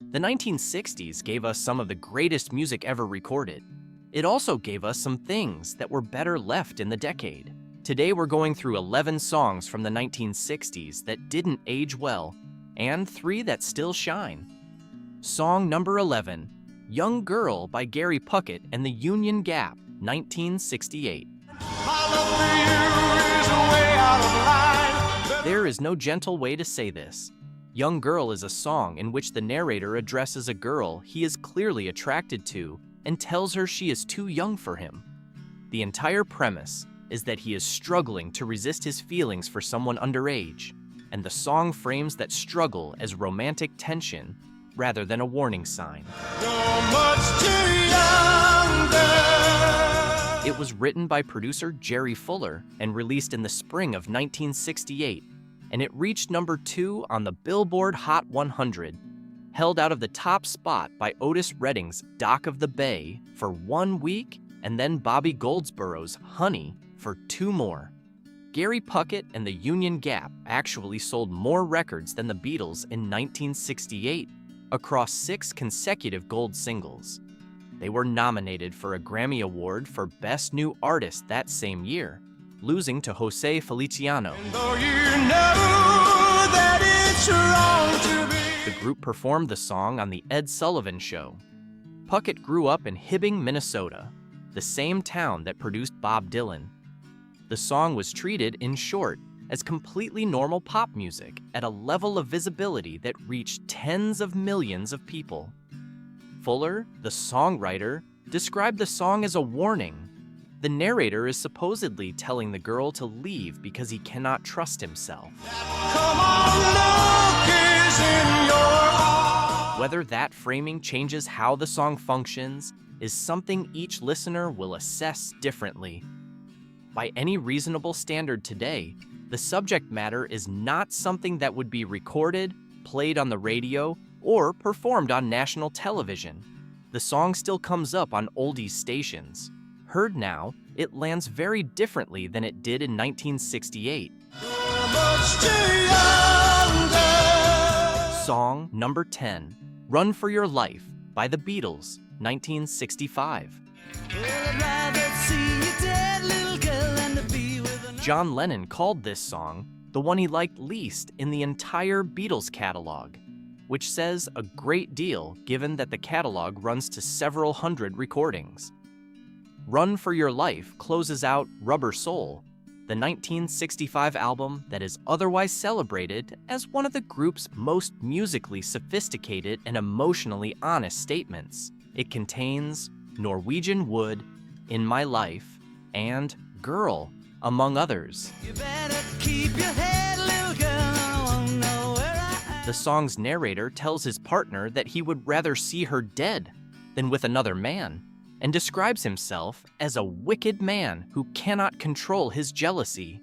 The 1960s gave us some of the greatest music ever recorded. It also gave us some things that were better left in the decade. Today we're going through 11 songs from the 1960s that didn't age well, and 3 that still shine. Song number 11, Young Girl by Gary Puckett and the Union Gap, 1968. There is no gentle way to say this. Young Girl is a song in which the narrator addresses a girl he is clearly attracted to and tells her she is too young for him. The entire premise is that he is struggling to resist his feelings for someone underage, and the song frames that struggle as romantic tension rather than a warning sign. You're much too young, girl. It was written by producer Jerry Fuller and released in the spring of 1968, and it reached number 2 on the Billboard Hot 100, held out of the top spot by Otis Redding's Dock of the Bay for 1 week, and then Bobby Goldsborough's Honey for 2 more. Gary Puckett and the Union Gap actually sold more records than the Beatles in 1968, across 6 consecutive gold singles. They were nominated for a Grammy Award for Best New Artist that same year, losing to Jose Feliciano. The group performed the song on The Ed Sullivan Show. Puckett grew up in Hibbing, Minnesota, the same town that produced Bob Dylan. The song was treated, in short, as completely normal pop music at a level of visibility that reached tens of millions of people. Fuller, the songwriter, described the song as a warning. The narrator is supposedly telling the girl to leave because he cannot trust himself. Whether that framing changes how the song functions is something each listener will assess differently. By any reasonable standard today, the subject matter is not something that would be recorded, played on the radio, or performed on national television. The song still comes up on oldies stations. Heard now, it lands very differently than it did in 1968. Song number 10, Run for Your Life by the Beatles, 1965. John Lennon called this song the one he liked least in the entire Beatles catalog, which says a great deal given that the catalog runs to several hundred recordings. Run for Your Life closes out Rubber Soul, the 1965 album that is otherwise celebrated as one of the group's most musically sophisticated and emotionally honest statements. It contains Norwegian Wood, In My Life, and Girl, among others. You better keep your head, little girl, I won't know where I am. The song's narrator tells his partner that he would rather see her dead than with another man, and describes himself as a wicked man who cannot control his jealousy.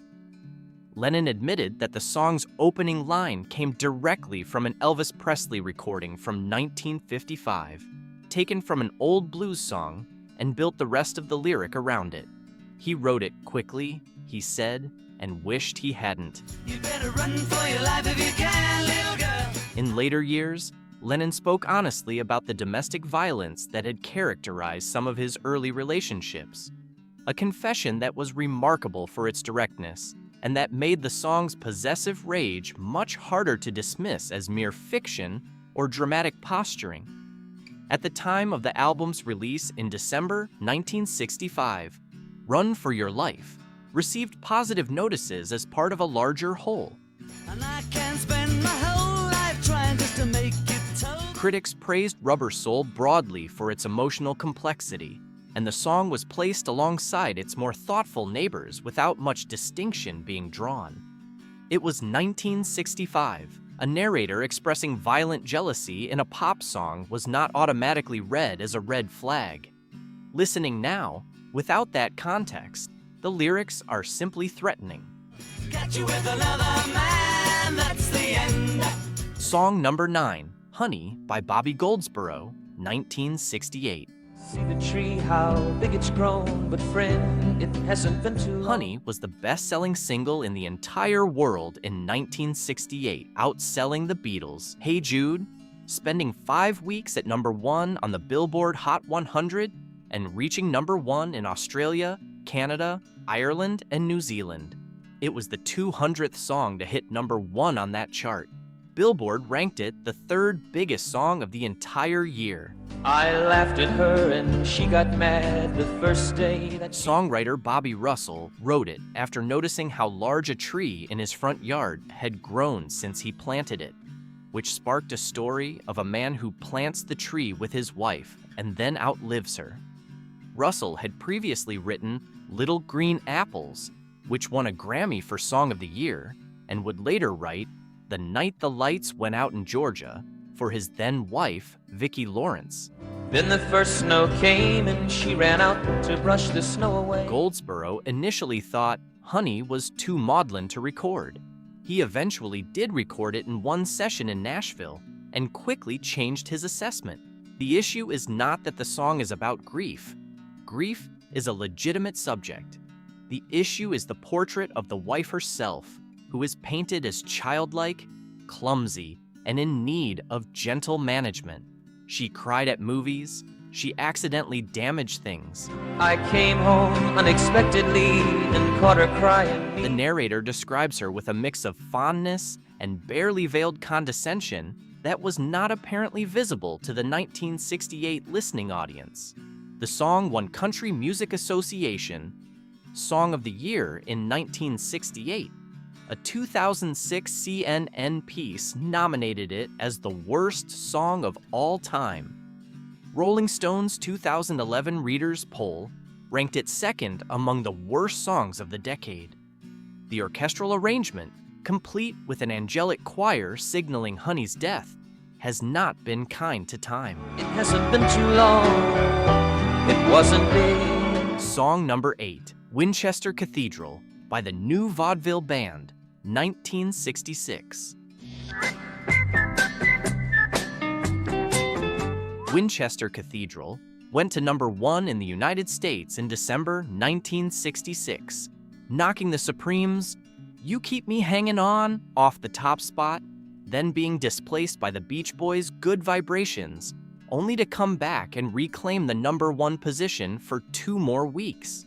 Lennon admitted that the song's opening line came directly from an Elvis Presley recording from 1955, taken from an old blues song, and built the rest of the lyric around it. He wrote it quickly, he said, and wished he hadn't. You better run for your life if you can, little girl. In later years, Lennon spoke honestly about the domestic violence that had characterized some of his early relationships, a confession that was remarkable for its directness, and that made the song's possessive rage much harder to dismiss as mere fiction or dramatic posturing. At the time of the album's release in December 1965, Run for Your Life received positive notices as part of a larger whole. And I can't spend my whole life trying just to make it total. Critics praised Rubber Soul broadly for its emotional complexity, and the song was placed alongside its more thoughtful neighbors without much distinction being drawn. It was 1965. A narrator expressing violent jealousy in a pop song was not automatically read as a red flag. Listening now, without that context, the lyrics are simply threatening. Got you with another man, that's the end. Song number 9, Honey by Bobby Goldsboro, 1968. See the tree, how big it's grown, but friend, it hasn't been too long. Honey was the best-selling single in the entire world in 1968, outselling the Beatles, Hey Jude, spending 5 weeks at number 1 on the Billboard Hot 100 and reaching number 1 in Australia, Canada, Ireland, and New Zealand. It was the 200th song to hit number 1 on that chart. Billboard ranked it the 3rd biggest song of the entire year. I laughed at her and she got mad the first day that Songwriter Bobby Russell wrote it after noticing how large a tree in his front yard had grown since he planted it, which sparked a story of a man who plants the tree with his wife and then outlives her. Russell had previously written Little Green Apples, which won a Grammy for Song of the Year, and would later write The Night the Lights Went Out in Georgia for his then-wife, Vicki Lawrence. Then the first snow came and she ran out to brush the snow away. Goldsboro initially thought Honey was too maudlin to record. He eventually did record it in one session in Nashville and quickly changed his assessment. The issue is not that the song is about grief. Grief is a legitimate subject. The issue is the portrait of the wife herself, who is painted as childlike, clumsy, and in need of gentle management. She cried at movies. She accidentally damaged things. I came home unexpectedly and caught her crying. The narrator describes her with a mix of fondness and barely veiled condescension that was not apparently visible to the 1968 listening audience. The song won Country Music Association Song of the Year in 1968. A 2006 CNN piece nominated it as the worst song of all time. Rolling Stone's 2011 Readers' Poll ranked it 2nd among the worst songs of the decade. The orchestral arrangement, complete with an angelic choir signaling Honey's death, has not been kind to time. It hasn't been too long. It wasn't big. Song number 8, Winchester Cathedral, by the New Vaudeville Band, 1966. Winchester Cathedral went to number 1 in the United States in December 1966, knocking the Supremes' You Keep Me Hangin' On off the top spot, then being displaced by the Beach Boys' Good Vibrations, only to come back and reclaim the number 1 position for 2 more weeks.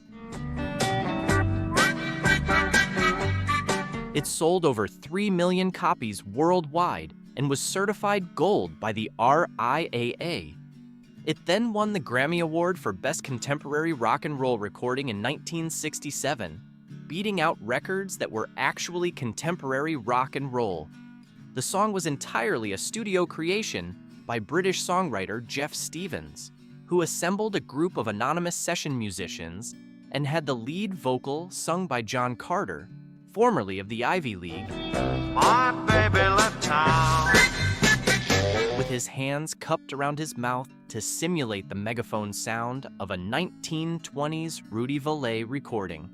It sold over 3 million copies worldwide and was certified gold by the RIAA. It then won the Grammy Award for Best Contemporary Rock and Roll Recording in 1967, beating out records that were actually contemporary rock and roll. The song was entirely a studio creation by British songwriter Jeff Stevens, who assembled a group of anonymous session musicians and had the lead vocal sung by John Carter, formerly of the Ivy League, My baby left town. with his hands cupped around his mouth to simulate the megaphone sound of a 1920s Rudy Vallee recording.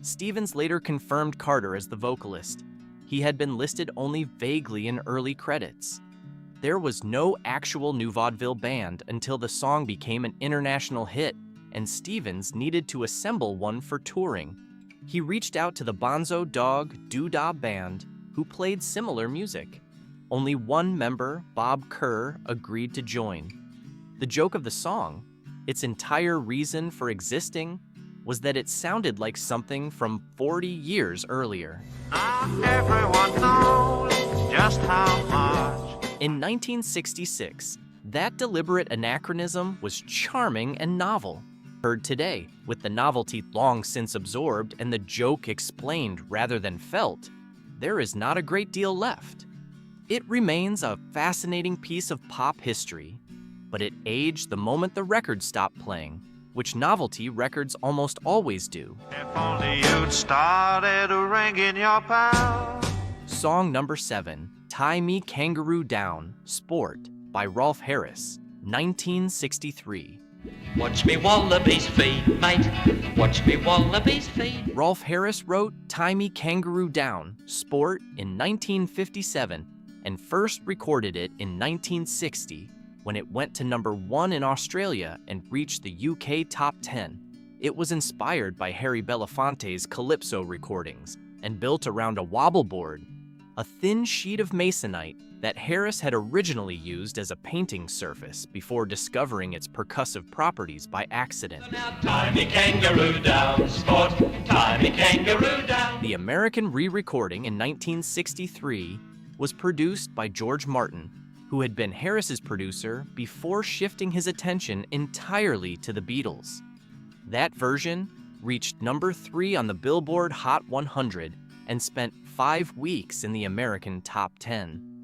Stevens later confirmed Carter as the vocalist. He had been listed only vaguely in early credits. There was no actual New Vaudeville Band until the song became an international hit, and Stevens needed to assemble one for touring. He reached out to the Bonzo Dog Doo-Dah Band, who played similar music. Only one member, Bob Kerr, agreed to join. The joke of the song, its entire reason for existing, was that it sounded like something from 40 years earlier. Not everyone knows just how much. In 1966, that deliberate anachronism was charming and novel. Heard today, with the novelty long since absorbed and the joke explained rather than felt, there is not a great deal left. It remains a fascinating piece of pop history, but it aged the moment the record stopped playing, which novelty records almost always do. If only you'd started ringing your bell. Song number 7, Tie Me Kangaroo Down, Sport, by Rolf Harris, 1963. Watch me wallabies feed, mate. Watch me wallabies feed. Rolf Harris wrote Tie Me Kangaroo Down, Sport in 1957 and first recorded it in 1960 when it went to number 1 in Australia and reached the UK top 10. It was inspired by Harry Belafonte's Calypso recordings and built around a wobble board, a thin sheet of masonite that that Harris had originally used as a painting surface before discovering its percussive properties by accident. Tie me kangaroo down, sport, tie me kangaroo down. The American re-recording in 1963 was produced by George Martin, who had been Harris's producer before shifting his attention entirely to the Beatles. That version reached number 3 on the Billboard Hot 100 and spent 5 weeks in the American top 10.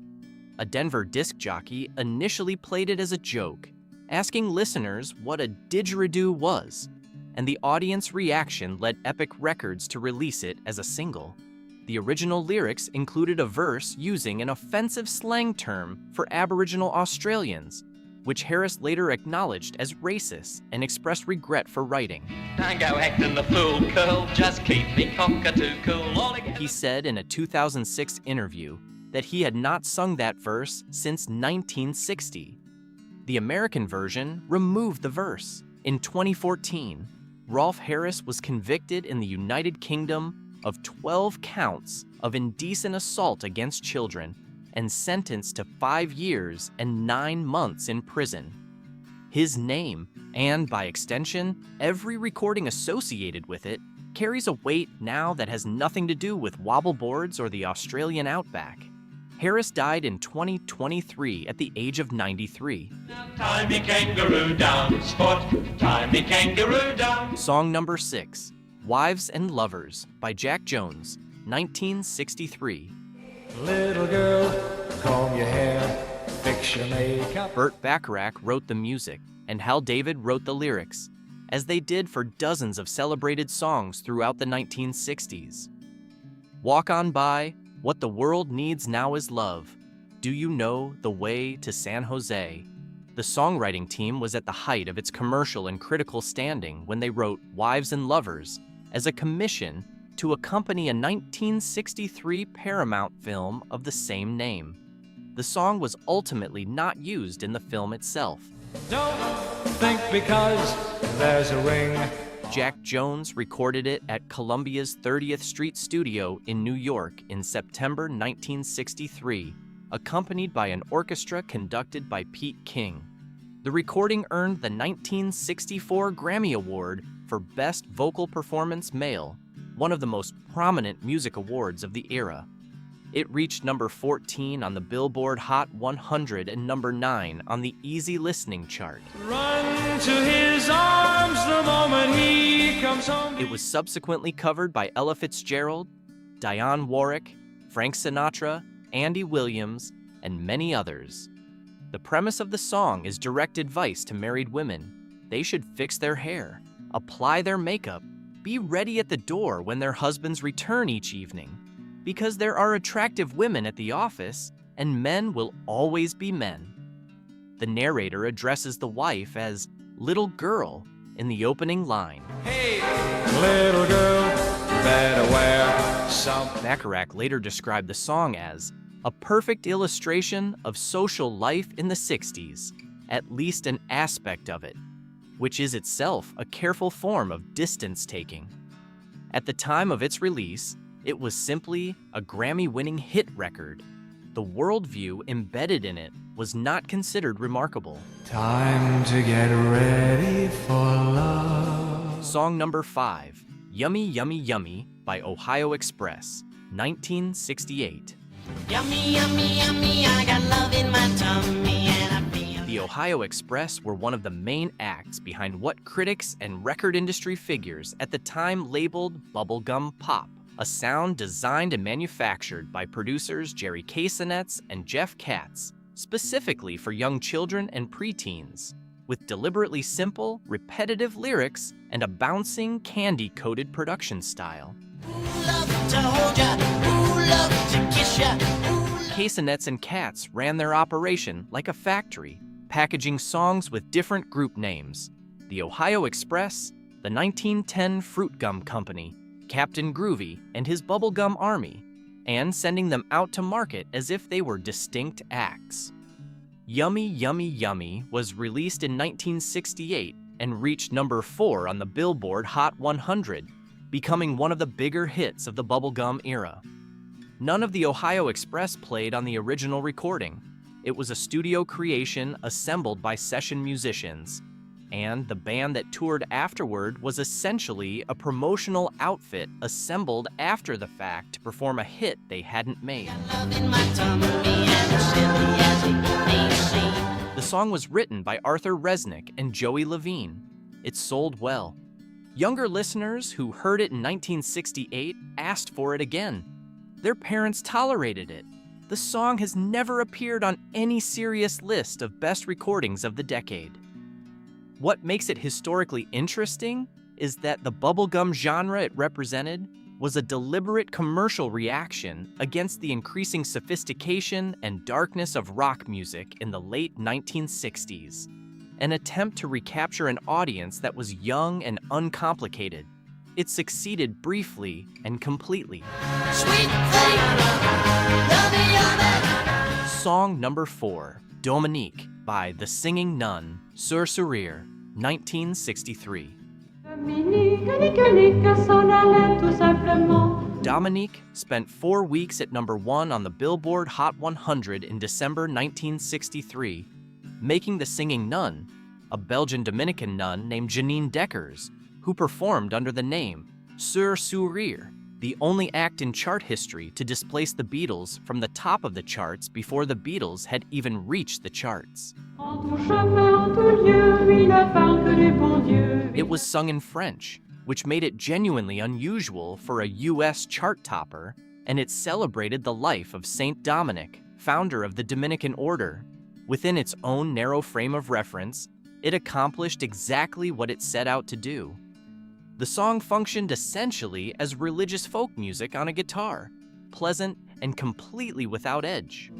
A Denver disc jockey initially played it as a joke, asking listeners what a didgeridoo was, and the audience reaction led Epic Records to release it as a single. The original lyrics included a verse using an offensive slang term for Aboriginal Australians, which Harris later acknowledged as racist and expressed regret for writing. Don't go acting the fool, girl, just keep me cockatoo cool. All together. He said in a 2006 interview that he had not sung that verse since 1960. The American version removed the verse. In 2014, Rolf Harris was convicted in the United Kingdom of 12 counts of indecent assault against children and sentenced to 5 years and 9 months in prison. His name, and by extension, every recording associated with it, carries a weight now that has nothing to do with wobble boards or the Australian outback. Harris died in 2023 at the age of 93. Tie me kangaroo down, sport, tie me kangaroo down. Song number 6, Wives and Lovers by Jack Jones, 1963. Little girl, comb your hair, fix your makeup. Burt Bacharach wrote the music, and Hal David wrote the lyrics, as they did for dozens of celebrated songs throughout the 1960s. Walk on by, what the world needs now is love. Do you know the way to San Jose? The songwriting team was at the height of its commercial and critical standing when they wrote Wives and Lovers as a commission to accompany a 1963 Paramount film of the same name. The song was ultimately not used in the film itself. Don't think because there's a ring. Jack Jones recorded it at Columbia's 30th Street studio in New York in September 1963, accompanied by an orchestra conducted by Pete King. The recording earned the 1964 Grammy Award for Best Vocal Performance Male, one of the most prominent music awards of the era. It reached number 14 on the Billboard Hot 100 and number 9 on the Easy Listening chart. Run to his arms the moment he comes home. It was subsequently covered by Ella Fitzgerald, Dionne Warwick, Frank Sinatra, Andy Williams, and many others. The premise of the song is direct advice to married women. They should fix their hair, apply their makeup, be ready at the door when their husbands return each evening, because there are attractive women at the office, and men will always be men. The narrator addresses the wife as little girl in the opening line. Hey, little girl, better wear something. Bacharach later described the song as a perfect illustration of social life in the 60s, at least an aspect of it, which is itself a careful form of distance-taking. At the time of its release, it was simply a Grammy-winning hit record. The worldview embedded in it was not considered remarkable. Time to get ready for love. Song number 5, Yummy Yummy Yummy by Ohio Express, 1968. Yummy, yummy, yummy, I got love in my tummy and I feel. The Ohio Express were one of the main acts behind what critics and record industry figures at the time labeled bubblegum pop, a sound designed and manufactured by producers Jerry Casanetz and Jeff Katz, specifically for young children and preteens, with deliberately simple, repetitive lyrics and a bouncing, candy-coated production style. Ooh, love to hold ya, ooh, love to kiss ya, ooh. Casanetz and Katz ran their operation like a factory, packaging songs with different group names: the Ohio Express, the 1910 Fruit Gum Company, Captain Groovy, and his Bubblegum Army, and sending them out to market as if they were distinct acts. Yummy Yummy Yummy was released in 1968 and reached number 4 on the Billboard Hot 100, becoming one of the bigger hits of the bubblegum era. None of the Ohio Express played on the original recording. It was a studio creation assembled by session musicians, and the band that toured afterward was essentially a promotional outfit assembled after the fact to perform a hit they hadn't made. Love in my tummy and as silly as it may seem. The song was written by Arthur Resnick and Joey Levine. It sold well. Younger listeners who heard it in 1968 asked for it again. Their parents tolerated it. The song has never appeared on any serious list of best recordings of the decade. What makes it historically interesting is that the bubblegum genre it represented was a deliberate commercial reaction against the increasing sophistication and darkness of rock music in the late 1960s, an attempt to recapture an audience that was young and uncomplicated. It succeeded briefly and completely. Sweet thing, lovey of it. Song number 4, Dominique, by The Singing Nun, Sur Sourire, 1963. Dominique spent 4 weeks at number 1 on the Billboard Hot 100 in December 1963, making The Singing Nun, a Belgian-Dominican nun named Janine Deckers, who performed under the name Sur Sourire, the only act in chart history to displace the Beatles from the top of the charts before the Beatles had even reached the charts. It was sung in French, which made it genuinely unusual for a U.S. chart topper, and it celebrated the life of Saint Dominic, founder of the Dominican order. Within its own narrow frame of reference, it accomplished exactly what it set out to do. The song functioned essentially as religious folk music on a guitar, pleasant and completely without edge.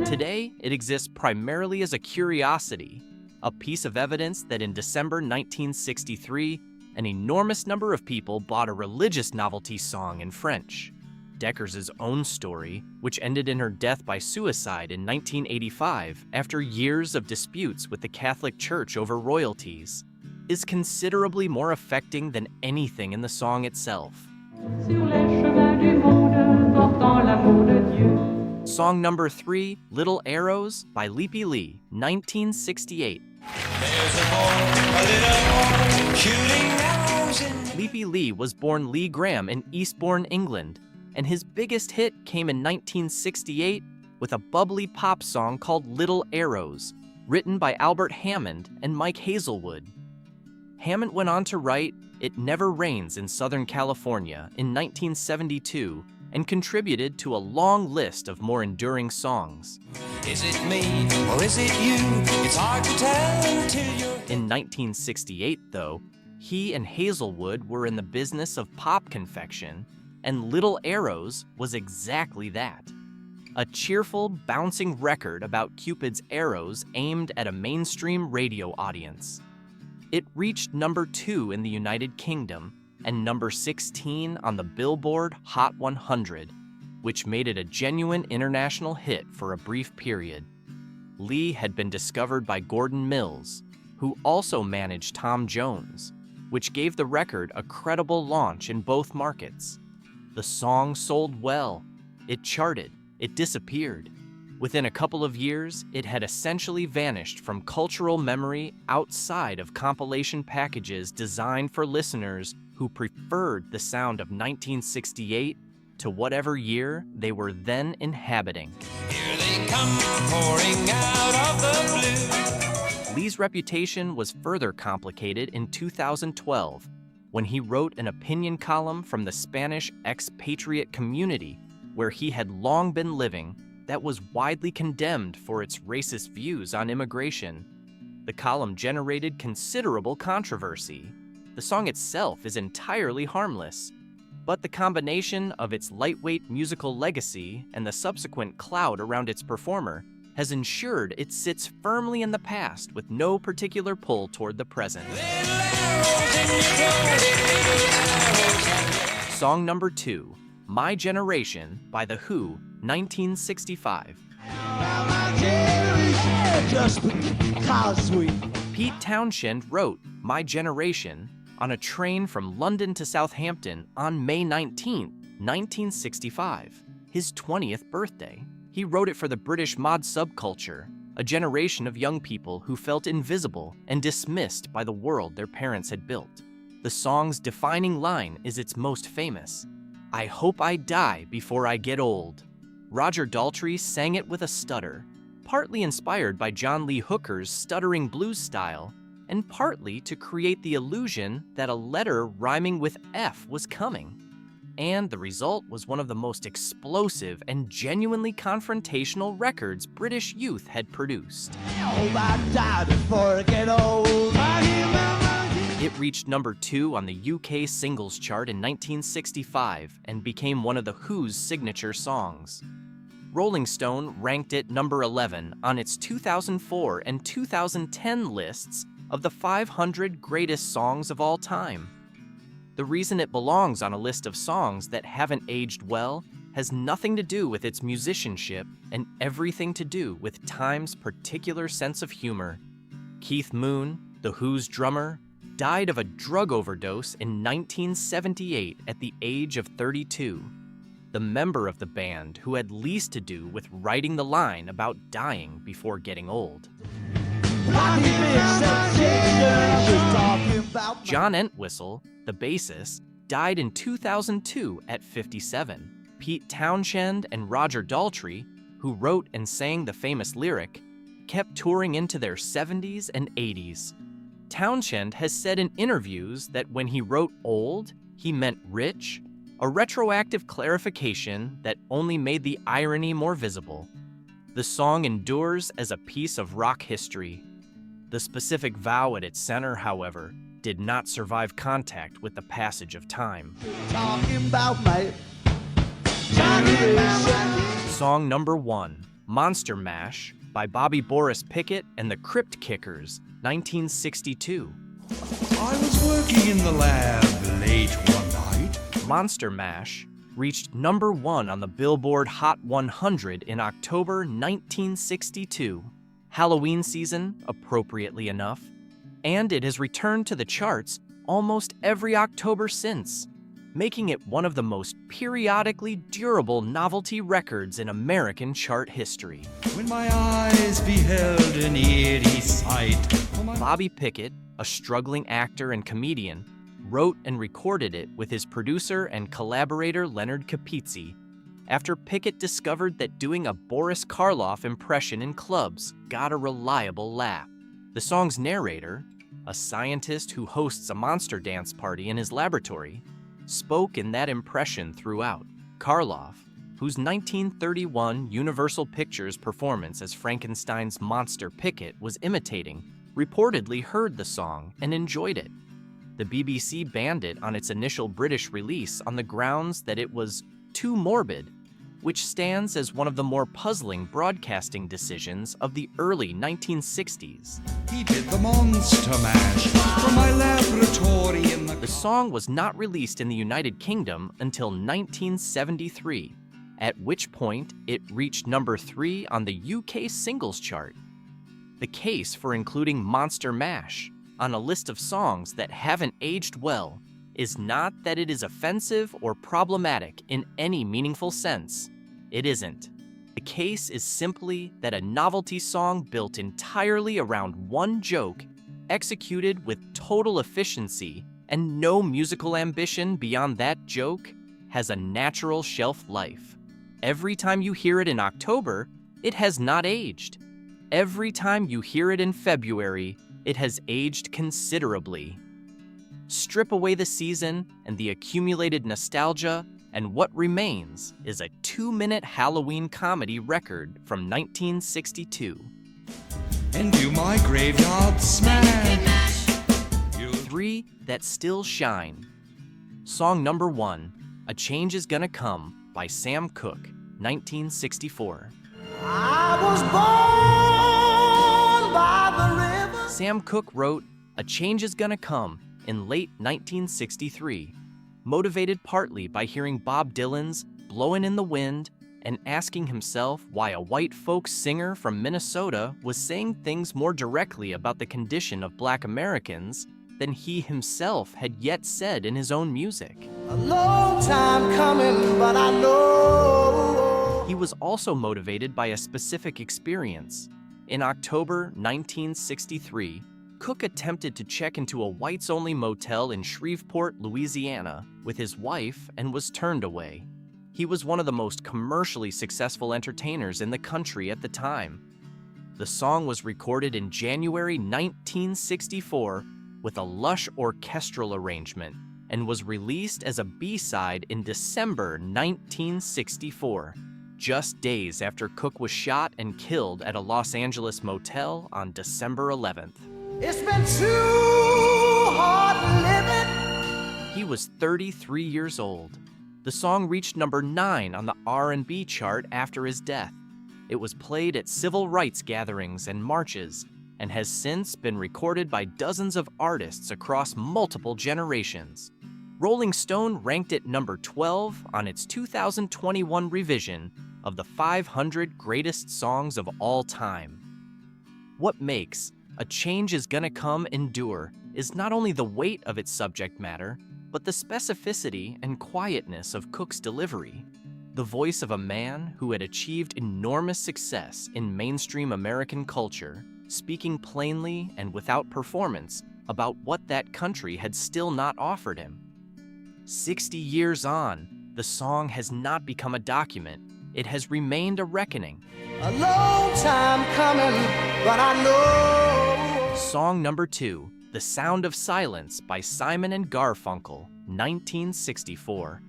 Today, it exists primarily as a curiosity, a piece of evidence that in December 1963, an enormous number of people bought a religious novelty song in French. Deckers' own story, which ended in her death by suicide in 1985 after years of disputes with the Catholic Church over royalties, is considerably more affecting than anything in the song itself. Song number 3, Little Arrows, by Leapy Lee, 1968. Leapy Lee was born Lee Graham in Eastbourne, England, and his biggest hit came in 1968 with a bubbly pop song called Little Arrows, written by Albert Hammond and Mike Hazelwood. Hammond went on to write It Never Rains in Southern California in 1972 and contributed to a long list of more enduring songs. Is it me or is it you? It's hard to tell until you're... In 1968, though, he and Hazelwood were in the business of pop confection, and Little Arrows was exactly that. A cheerful, bouncing record about Cupid's arrows aimed at a mainstream radio audience. It reached number 2 in the United Kingdom and number 16 on the Billboard Hot 100, which made it a genuine international hit for a brief period. Lee had been discovered by Gordon Mills, who also managed Tom Jones, which gave the record a credible launch in both markets. The song sold well, it charted, it disappeared. Within a couple of years, it had essentially vanished from cultural memory outside of compilation packages designed for listeners who preferred the sound of 1968 to whatever year they were then inhabiting. Here they come pouring out of the blue. Lee's reputation was further complicated in 2012 when he wrote an opinion column from the Spanish expatriate community where he had long been living that was widely condemned for its racist views on immigration. The column generated considerable controversy. The song itself is entirely harmless, but the combination of its lightweight musical legacy and the subsequent cloud around its performer has ensured it sits firmly in the past with no particular pull toward the present. Song number 2, My Generation by The Who, 1965. Just because we... Pete Townshend wrote My Generation on a train from London to Southampton on May 19, 1965, his 20th birthday. He wrote it for the British mod subculture, a generation of young people who felt invisible and dismissed by the world their parents had built. The song's defining line is its most famous, "I hope I die before I get old." Roger Daltrey sang it with a stutter, partly inspired by John Lee Hooker's stuttering blues style, and partly to create the illusion that a letter rhyming with F was coming. And the result was one of the most explosive and genuinely confrontational records British youth had produced. It reached number 2 on the UK singles chart in 1965 and became one of The Who's signature songs. Rolling Stone ranked it number 11 on its 2004 and 2010 lists of the 500 greatest songs of all time. The reason it belongs on a list of songs that haven't aged well has nothing to do with its musicianship and everything to do with Time's particular sense of humor. Keith Moon, The Who's drummer, died of a drug overdose in 1978 at the age of 32. The member of the band who had least to do with writing the line about dying before getting old. John Entwistle, the bassist, died in 2002 at 57. Pete Townshend and Roger Daltrey, who wrote and sang the famous lyric, kept touring into their 70s and 80s. Townshend has said in interviews that when he wrote old, he meant rich, a retroactive clarification that only made the irony more visible. The song endures as a piece of rock history. The specific vow at its center, however, did not survive contact with the passage of time. Song number 1, Monster Mash, by Bobby Boris Pickett and the Crypt Kickers, 1962. I was working in the lab late one night. Monster Mash reached number 1 on the Billboard Hot 100 in October 1962. Halloween season, appropriately enough, and it has returned to the charts almost every October since, making it one of the most periodically durable novelty records in American chart history. When my eyes beheld an eerie sight. Bobby Pickett, a struggling actor and comedian, wrote and recorded it with his producer and collaborator Leonard Capizzi after Pickett discovered that doing a Boris Karloff impression in clubs got a reliable laugh. The song's narrator, a scientist who hosts a monster dance party in his laboratory, spoke in that impression throughout. Karloff, whose 1931 Universal Pictures performance as Frankenstein's monster Pickett was imitating, reportedly heard the song and enjoyed it. The BBC banned it on its initial British release on the grounds that it was too morbid, which stands as one of the more puzzling broadcasting decisions of the early 1960s. He did the monster mash from my laboratory in The song was not released in the United Kingdom until 1973, at which point it reached number 3 on the UK singles chart. The case for including Monster Mash on a list of songs that haven't aged well is not that it is offensive or problematic in any meaningful sense. It isn't. The case is simply that a novelty song built entirely around one joke, executed with total efficiency and no musical ambition beyond that joke, has a natural shelf life. Every time you hear it in October, it has not aged. Every time you hear it in February, it has aged considerably. Strip away the season and the accumulated nostalgia, and what remains is a 2-minute Halloween comedy record from 1962. and do my graveyard smash. 3 that still shine. Song number 1, A Change Is Gonna Come by Sam Cooke, 1964. I was born by the river. Sam Cooke wrote A Change Is Gonna Come in late 1963, motivated partly by hearing Bob Dylan's Blowin' in the Wind and asking himself why a white folk singer from Minnesota was saying things more directly about the condition of Black Americans than he himself had yet said in his own music. A long time coming, but I know. He was also motivated by a specific experience. In October 1963, Cook attempted to check into a whites-only motel in Shreveport, Louisiana, with his wife and was turned away. He was one of the most commercially successful entertainers in the country at the time. The song was recorded in January 1964 with a lush orchestral arrangement and was released as a B-side in December 1964, just days after Cook was shot and killed at a Los Angeles motel on December 11th. It's been too hard living. He was 33 years old. The song reached number 9 on the R&B chart after his death. It was played at civil rights gatherings and marches and has since been recorded by dozens of artists across multiple generations. Rolling Stone ranked it number 12 on its 2021 revision of the 500 greatest songs of all time. What makes A Change Is Gonna Come endure is not only the weight of its subject matter, but the specificity and quietness of Cook's delivery. The voice of a man who had achieved enormous success in mainstream American culture, speaking plainly and without performance about what that country had still not offered him. 60 years on, the song has not become a document. It has remained a reckoning. A long time coming, but I know. Song number 2, The Sound of Silence by Simon and Garfunkel, 1964.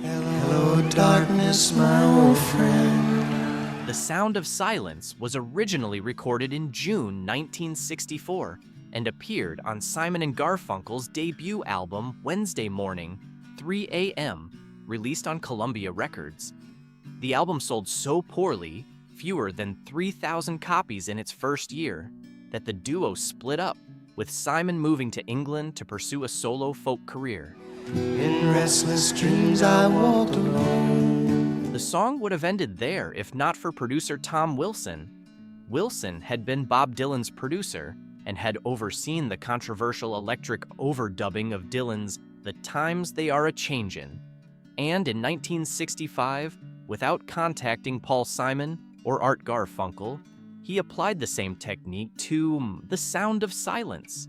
Hello, darkness, my old friend. The Sound of Silence was originally recorded in June 1964 and appeared on Simon & Garfunkel's debut album Wednesday Morning, 3 a.m., released on Columbia Records. The album sold so poorly, fewer than 3,000 copies in its first year, that the duo split up, with Simon moving to England to pursue a solo folk career. In restless dreams I walked alone. The song would have ended there if not for producer Tom Wilson. Wilson had been Bob Dylan's producer and had overseen the controversial electric overdubbing of Dylan's The Times They Are A-Changin'. And in 1965, without contacting Paul Simon or Art Garfunkel, he applied the same technique to The Sound of Silence.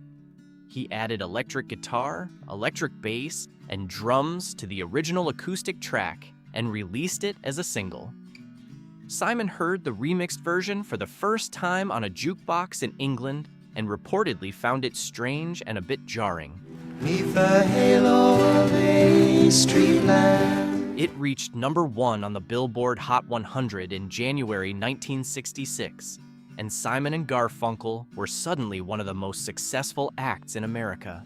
He added electric guitar, electric bass, and drums to the original acoustic track and released it as a single. Simon heard the remixed version for the first time on a jukebox in England and reportedly found it strange and a bit jarring. 'Neath the halo of a street lamp. It reached number 1 on the Billboard Hot 100 in January 1966, and Simon and Garfunkel were suddenly one of the most successful acts in America.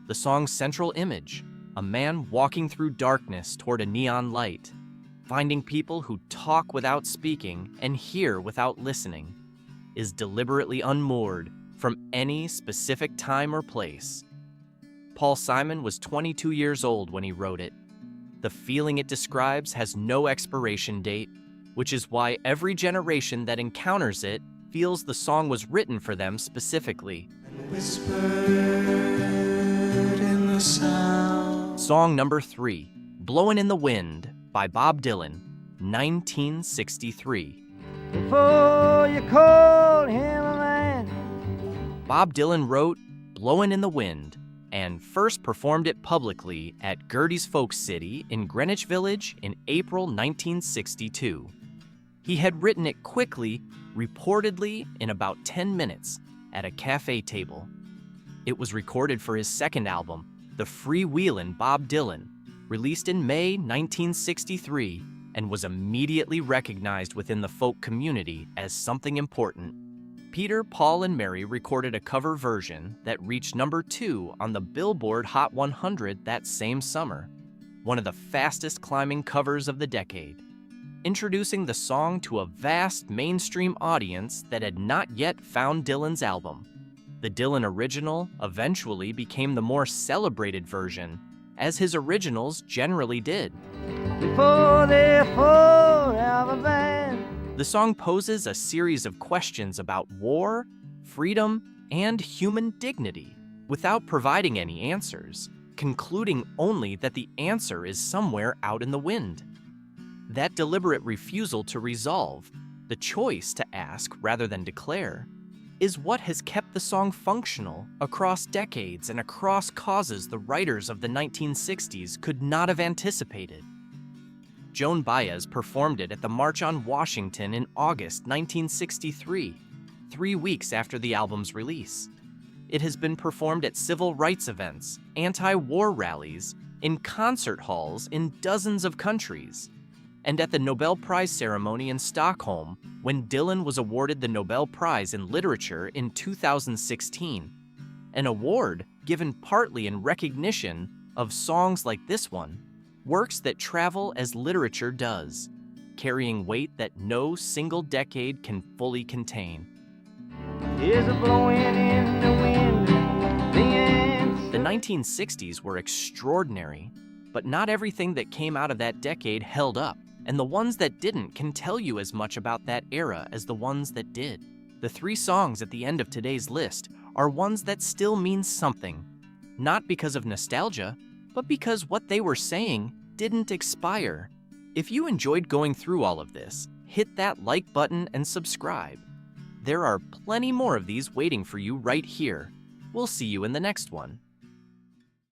The song's central image, a man walking through darkness toward a neon light, finding people who talk without speaking and hear without listening, is deliberately unmoored from any specific time or place. Paul Simon was 22 years old when he wrote it. The feeling it describes has no expiration date, which is why every generation that encounters it feels the song was written for them specifically. Whispered in the sound. Song number 3, Blowin' in the Wind by Bob Dylan, 1963. Before you call him a man. Bob Dylan wrote Blowin' in the Wind and first performed it publicly at Gertie's Folk City in Greenwich Village in April 1962. He had written it quickly, reportedly in about 10 minutes, at a cafe table. It was recorded for his second album, The Freewheelin' Bob Dylan, released in May 1963, and was immediately recognized within the folk community as something important. Peter, Paul, and Mary recorded a cover version that reached number 2 on the Billboard Hot 100 that same summer, one of the fastest climbing covers of the decade, introducing the song to a vast mainstream audience that had not yet found Dylan's album. The Dylan original eventually became the more celebrated version, as his originals generally did. Before they're forever banned. The song poses a series of questions about war, freedom, and human dignity. without providing any answers, concluding only that the answer is somewhere out in the wind. That deliberate refusal to resolve, the choice to ask rather than declare, is what has kept the song functional across decades and across causes the writers of the 1960s could not have anticipated. Joan Baez performed it at the March on Washington in August 1963, 3 weeks after the album's release. It has been performed at civil rights events, anti-war rallies, in concert halls in dozens of countries, and at the Nobel Prize ceremony in Stockholm when Dylan was awarded the Nobel Prize in Literature in 2016, an award given partly in recognition of songs like this one, works that travel as literature does, carrying weight that no single decade can fully contain. Is a blowing in the wind. The 1960s were extraordinary, but not everything that came out of that decade held up, and the ones that didn't can tell you as much about that era as the ones that did. The 3 songs at the end of today's list are ones that still mean something, not because of nostalgia, but because what they were saying didn't expire. If you enjoyed going through all of this, hit that like button and subscribe. There are plenty more of these waiting for you right here. We'll see you in the next one.